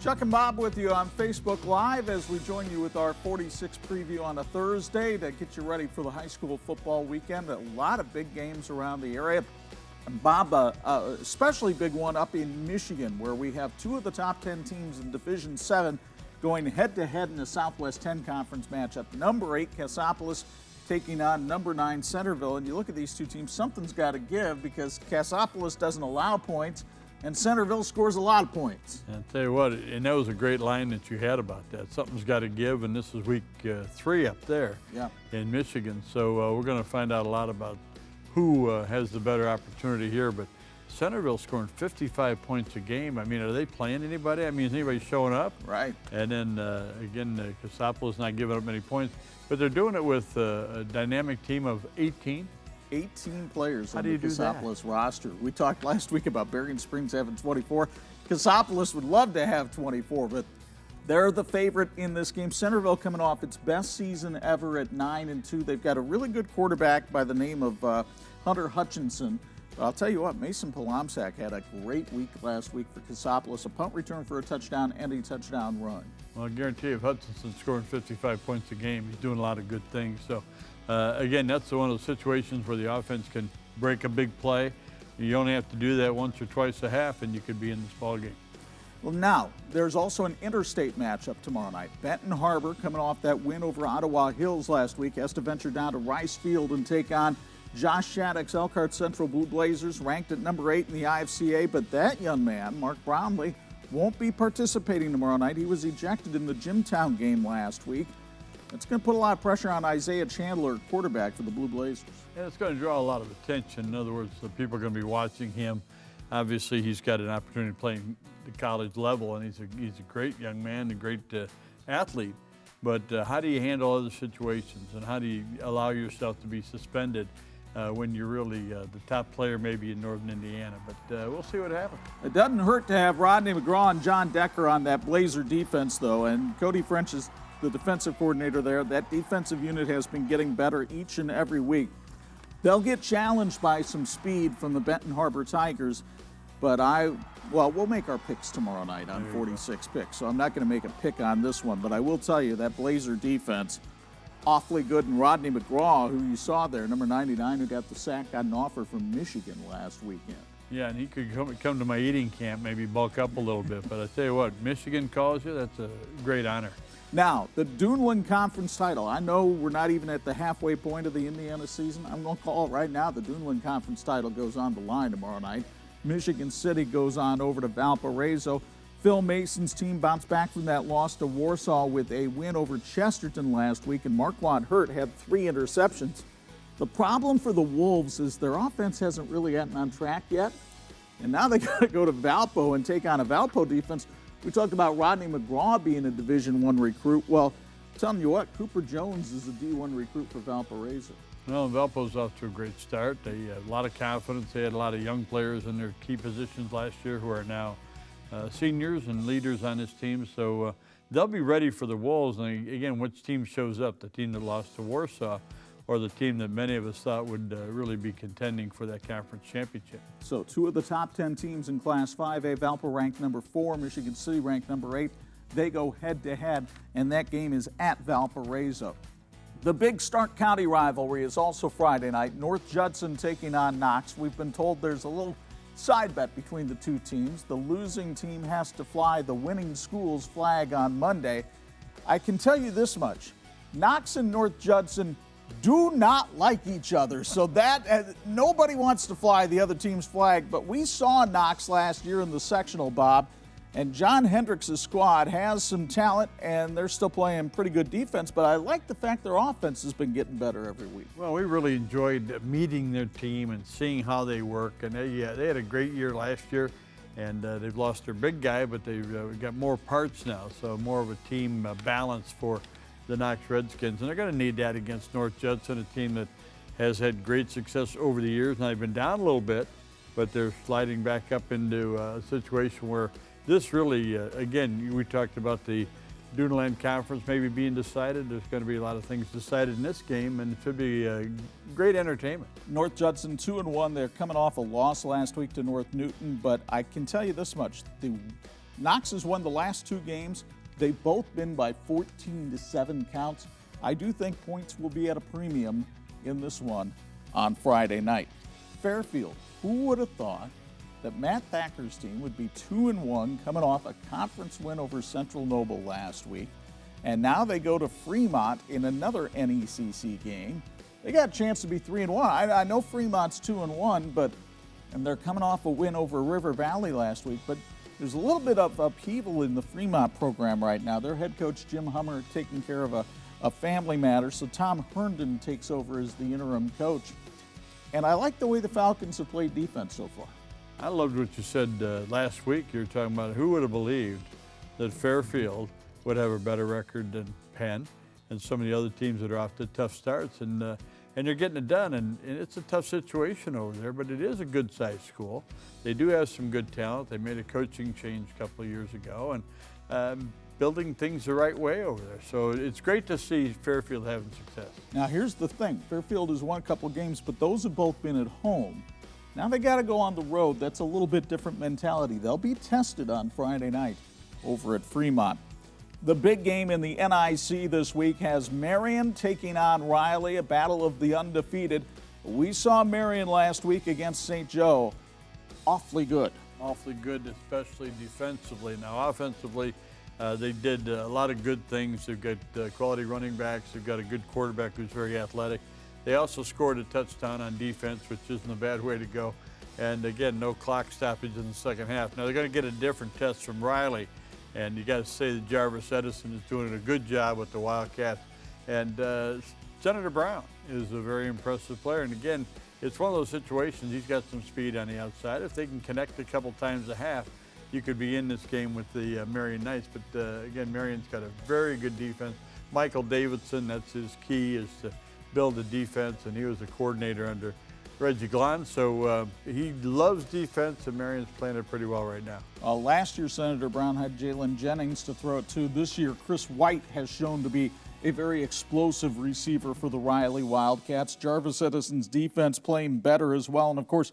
Chuck and Bob with you on Facebook Live as we join you with our 46 preview on a Thursday to get you ready for the high school football weekend. A lot of big games around the area. And Bob, especially big one up in Michigan, where we have two of the top 10 teams in Division 7 going head-to-head in the Southwest 10 Conference matchup. Number 8, Cassopolis, taking on number 9, Centerville. And you look at these two teams, something's got to give because Cassopolis doesn't allow points, and Centerville scores a lot of points. I'll tell you what, and that was a great line that you had about that. Something's got to give, and this is week 3 up there in Michigan. So we're going to find out a lot about who has the better opportunity here. But Centerville scoring 55 points a game. I mean, are they playing anybody? I mean, is anybody showing up? Right. And then, again, Cassopolis not giving up many points. But they're doing it with a dynamic team of 18. 18 players on the Cassopolis roster. We talked last week about Berrien Springs having 24. Cassopolis would love to have 24, but they're the favorite in this game. Centerville coming off its best season ever at 9-2. They've got a really good quarterback by the name of Hunter Hutchinson. But I'll tell you what, Mason Palomsack had a great week last week for Cassopolis. A punt return for a touchdown and a touchdown run. Well, I guarantee you, if Hutchinson's scoring 55 points a game, he's doing a lot of good things. So, again, that's one of those situations where the offense can break a big play. You only have to do that once or twice a half, and you could be in this ball game. Well, now, there's also an interstate matchup tomorrow night. Benton Harbor, coming off that win over Ottawa Hills last week, has to venture down to Rice Field and take on Josh Shattuck's Elkhart Central Blue Blazers, ranked at number 8 in the IFCA. But that young man, Mark Brownlee, won't be participating tomorrow night. He was ejected in the Jimtown game last week. It's going to put a lot of pressure on Isaiah Chandler, quarterback for the Blue Blazers. And it's going to draw a lot of attention. In other words, the people are going to be watching him. Obviously, he's got an opportunity to play the college level, and he's a great young man, a great athlete. But how do you handle other situations, and how do you allow yourself to be suspended when you're really the top player maybe in Northern Indiana? But we'll see what happens. It doesn't hurt to have Rodney McGraw and John Decker on that Blazer defense, though, and Cody French is the defensive coordinator there. That defensive unit has been getting better each and every week. They'll get challenged by some speed from the Benton Harbor Tigers, but we'll make our picks tomorrow night on 46 picks, so I'm not going to make a pick on this one, but I will tell you that Blazer defense, awfully good, and Rodney McGraw, who you saw there, number 99, who got the sack, got an offer from Michigan last weekend. Yeah, and he could come to my eating camp, maybe bulk up a little bit, but I tell you what, Michigan calls you, that's a great honor. Now, the Duneland Conference title. I know we're not even at the halfway point of the Indiana season. I'm going to call it right now. The Duneland Conference title goes on the line tomorrow night. Michigan City goes on over to Valparaiso. Phil Mason's team bounced back from that loss to Warsaw with a win over Chesterton last week, and Marquand Hurt had 3 interceptions. The problem for the Wolves is their offense hasn't really gotten on track yet, and now they got to go to Valpo and take on a Valpo defense. We talked about Rodney McGraw being a Division I recruit. Well, I'm telling you what, Cooper Jones is a D1 recruit for Valparaiso. Well, Valpo's off to a great start. They had a lot of confidence. They had a lot of young players in their key positions last year who are now seniors and leaders on this team. So they'll be ready for the Wolves. And again, which team shows up? The team that lost to Warsaw, or the team that many of us thought would really be contending for that conference championship. So 2 of the top 10 teams in Class 5A, Valpo ranked number 4, Michigan City ranked number 8. They go head-to-head, and that game is at Valparaiso. The big Stark County rivalry is also Friday night. North Judson taking on Knox. We've been told there's a little side bet between the two teams. The losing team has to fly the winning school's flag on Monday. I can tell you this much. Knox and North Judson do not like each other, so that nobody wants to fly the other team's flag. But we saw Knox last year in the sectional, Bob, and John Hendricks' squad has some talent, and they're still playing pretty good defense. But I like the fact their offense has been getting better every week. Well, we really enjoyed meeting their team and seeing how they work. And they had a great year last year, and they've lost their big guy, but they've got more parts now, so more of a team balance for the Knox Redskins, and they're going to need that against North Judson, a team that has had great success over the years. Now they've been down a little bit, but they're sliding back up into a situation where this really, again, we talked about the Duneland Conference maybe being decided. There's going to be a lot of things decided in this game, and it should be great entertainment. North Judson 2-1. They're coming off a loss last week to North Newton, but I can tell you this much. The Knox has won the last 2 games. They've both been by 14-7 counts. I do think points will be at a premium in this one on Friday night. Fairfield, who would have thought that Matt Thacker's team would be 2-1 coming off a conference win over Central Noble last week. And now they go to Fremont in another NECC game. They got a chance to be 3-1. I know Fremont's 2-1, and they're coming off a win over River Valley last week, but there's a little bit of upheaval in the Fremont program right now. Their head coach, Jim Hummer, taking care of a family matter, so Tom Herndon takes over as the interim coach. And I like the way the Falcons have played defense so far. I loved what you said last week. You were talking about who would have believed that Fairfield would have a better record than Penn and some of the other teams that are off to tough starts. And they're getting it done. And it's a tough situation over there, but it is a good-sized school. They do have some good talent. They made a coaching change a couple of years ago and building things the right way over there. So it's great to see Fairfield having success. Now, here's the thing. Fairfield has won a couple of games, but those have both been at home. Now they got to go on the road. That's a little bit different mentality. They'll be tested on Friday night over at Fremont. The big game in the NIC this week has Marion taking on Riley, a battle of the undefeated. We saw Marion last week against St. Joe. Awfully good. Awfully good, especially defensively. Now, offensively, they did a lot of good things. They've got quality running backs. They've got a good quarterback who's very athletic. They also scored a touchdown on defense, which isn't a bad way to go. And again, no clock stoppage in the second half. Now they're going to get a different test from Riley. And you got to say that Jarvis Edison is doing a good job with the Wildcats. And Senator Brown is a very impressive player. And again, it's one of those situations, he's got some speed on the outside. If they can connect a couple times a half, you could be in this game with the Marion Knights. But again, Marion's got a very good defense. Michael Davidson, that's his key, is to build a defense, and he was a coordinator under Reggie Glahn, so he loves defense, and Marion's playing it pretty well right now. Last year, Senator Brown had Jalen Jennings to throw it to. This year, Chris White has shown to be a very explosive receiver for the Riley Wildcats. Jarvis Edison's defense playing better as well, and of course,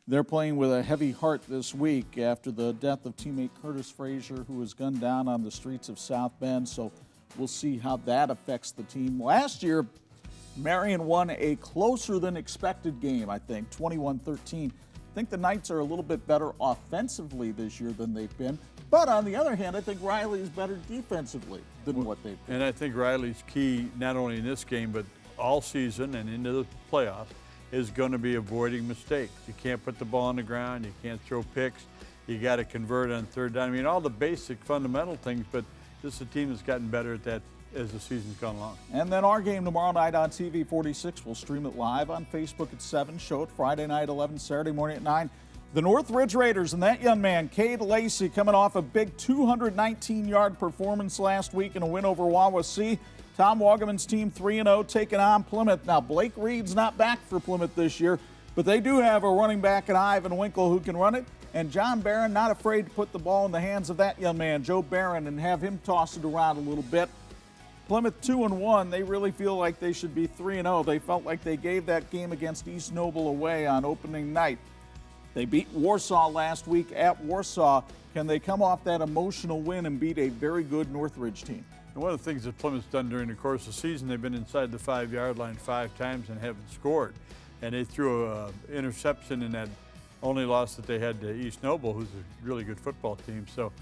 they're playing with a heavy heart this week after the death of teammate Curtis Frazier, who was gunned down on the streets of South Bend, so we'll see how that affects the team. Last year, Marion won a closer than expected game, I think, 21-13. I think the Knights are a little bit better offensively this year than they've been. But on the other hand, I think Riley is better defensively than what they've been. And I think Riley's key, not only in this game, but all season and into the playoffs, is going to be avoiding mistakes. You can't put the ball on the ground. You can't throw picks. You got to convert on third down. I mean, all the basic fundamental things, but this is a team that's gotten better at that as the season's gone along. And then our game tomorrow night on TV 46. We'll stream it live on Facebook at 7, show it Friday night 11, Saturday morning at 9. The Northridge Raiders and that young man, Cade Lacey, coming off a big 219-yard performance last week in a win over Wawasee. Tom Wagaman's team 3-0 taking on Plymouth. Now, Blake Reed's not back for Plymouth this year, but they do have a running back in Ivan Winkle who can run it. And John Barron not afraid to put the ball in the hands of that young man, Joe Barron, and have him toss it around a little bit. Plymouth 2-1, they really feel like they should be 3-0. They felt like they gave that game against East Noble away on opening night. They beat Warsaw last week at Warsaw. Can they come off that emotional win and beat a very good Northridge team? And one of the things that Plymouth's done during the course of the season, they've been inside the 5-yard line 5 times and haven't scored. And they threw an interception in that only loss that they had to East Noble, who's a really good football team. So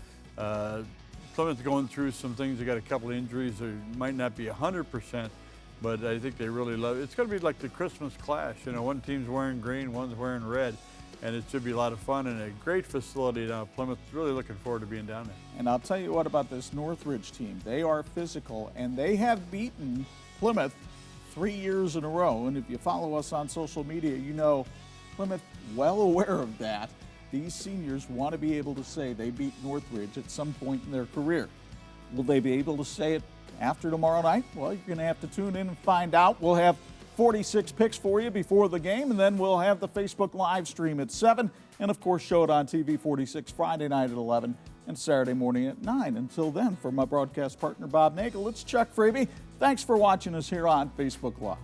Plymouth's going through some things. They got a couple of injuries. They might not be 100%, but I think they really love it. It's going to be like the Christmas Clash. You know, one team's wearing green, one's wearing red, and it should be a lot of fun and a great facility down at Plymouth. Really looking forward to being down there. And I'll tell you what about this Northridge team. They are physical, and they have beaten Plymouth 3 years in a row. And if you follow us on social media, you know Plymouth well aware of that. These seniors want to be able to say they beat Northridge at some point in their career. Will they be able to say it after tomorrow night? Well, you're going to have to tune in and find out. We'll have 46 picks for you before the game, and then we'll have the Facebook live stream at 7, and of course show it on TV 46 Friday night at 11 and Saturday morning at 9. Until then, for my broadcast partner Bob Nagel, it's Chuck Fraby. Thanks for watching us here on Facebook Live.